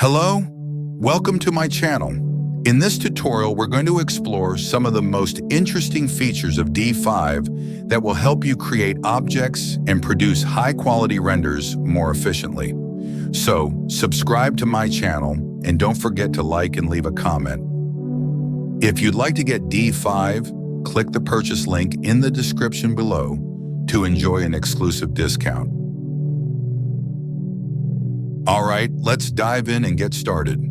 Hello, welcome to my channel. In this tutorial, we're going to explore some of the most interesting features of D5 that will help you create objects and produce high-quality renders more efficiently. So, subscribe to my channel and don't forget to like and leave a comment. If you'd like to get D5, click the purchase link in the description below to enjoy an exclusive discount. All right, let's dive in and get started.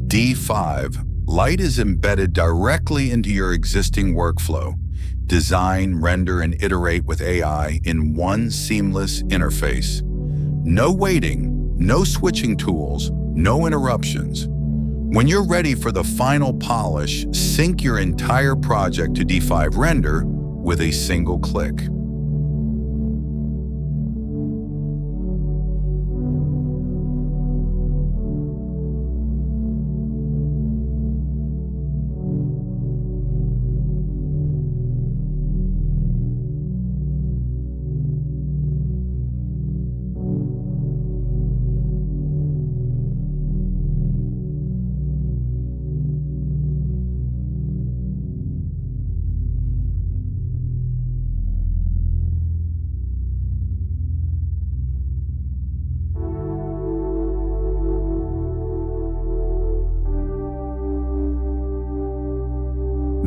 D5, LITE is embedded directly into your existing workflow. Design, render, and iterate with AI in one seamless interface. No waiting, no switching tools, no interruptions. When you're ready for the final polish, sync your entire project to D5 Render with a single click.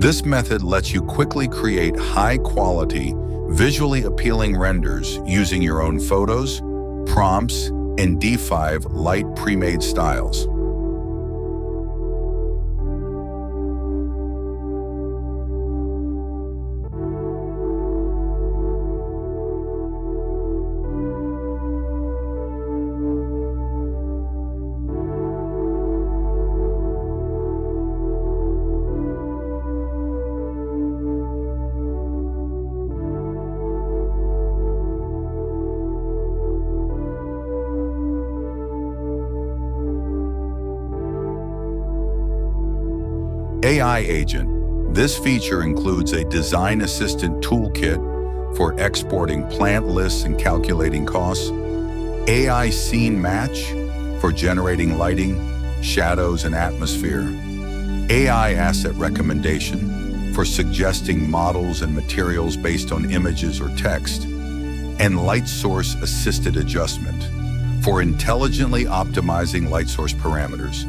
This method lets you quickly create high-quality, visually appealing renders using your own photos, prompts, and D5 LITE pre-made styles. AI Agent. This feature includes a design assistant toolkit for exporting plant lists and calculating costs, AI Scene Match for generating lighting, shadows, and atmosphere, AI Asset Recommendation for suggesting models and materials based on images or text, and Light Source Assisted Adjustment for intelligently optimizing light source parameters.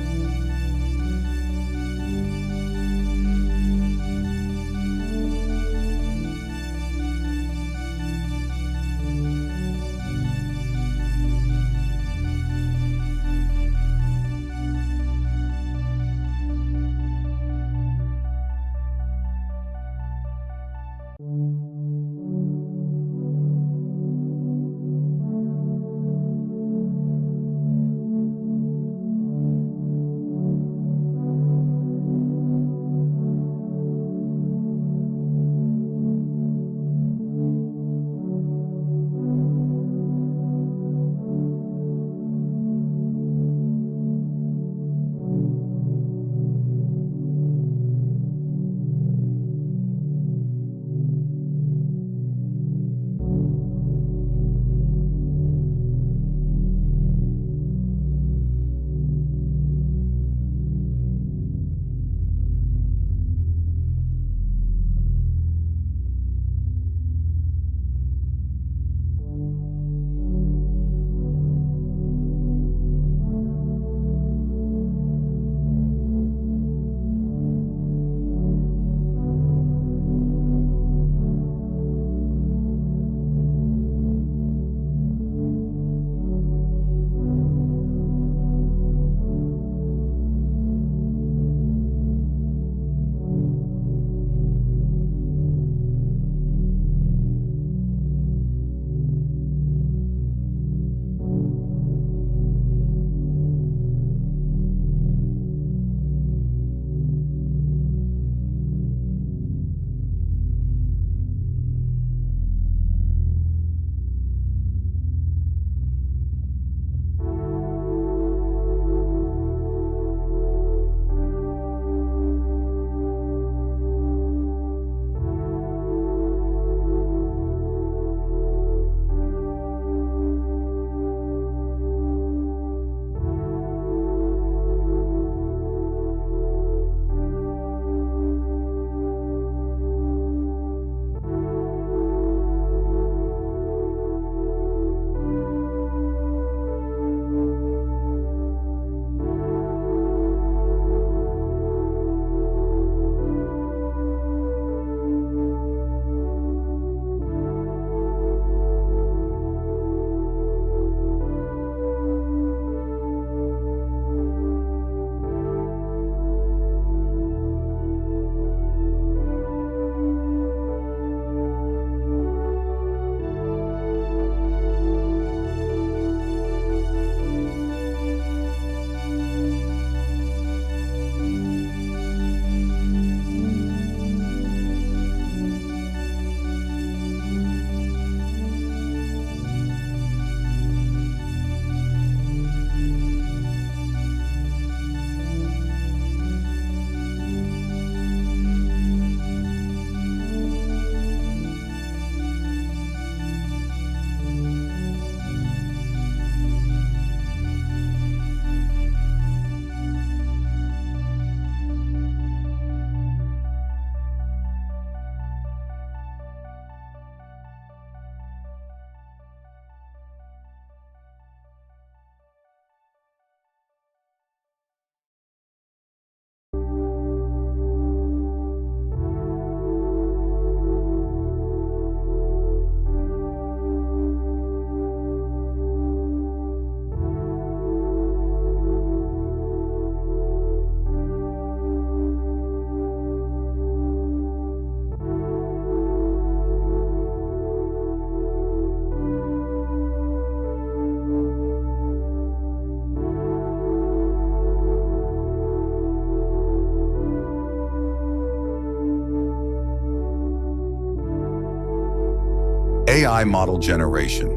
AI model generation.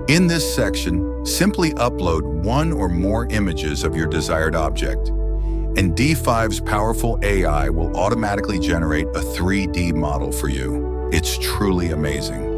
In this section, simply upload one or more images of your desired object, and D5's powerful AI will automatically generate a 3D model for you. It's truly amazing.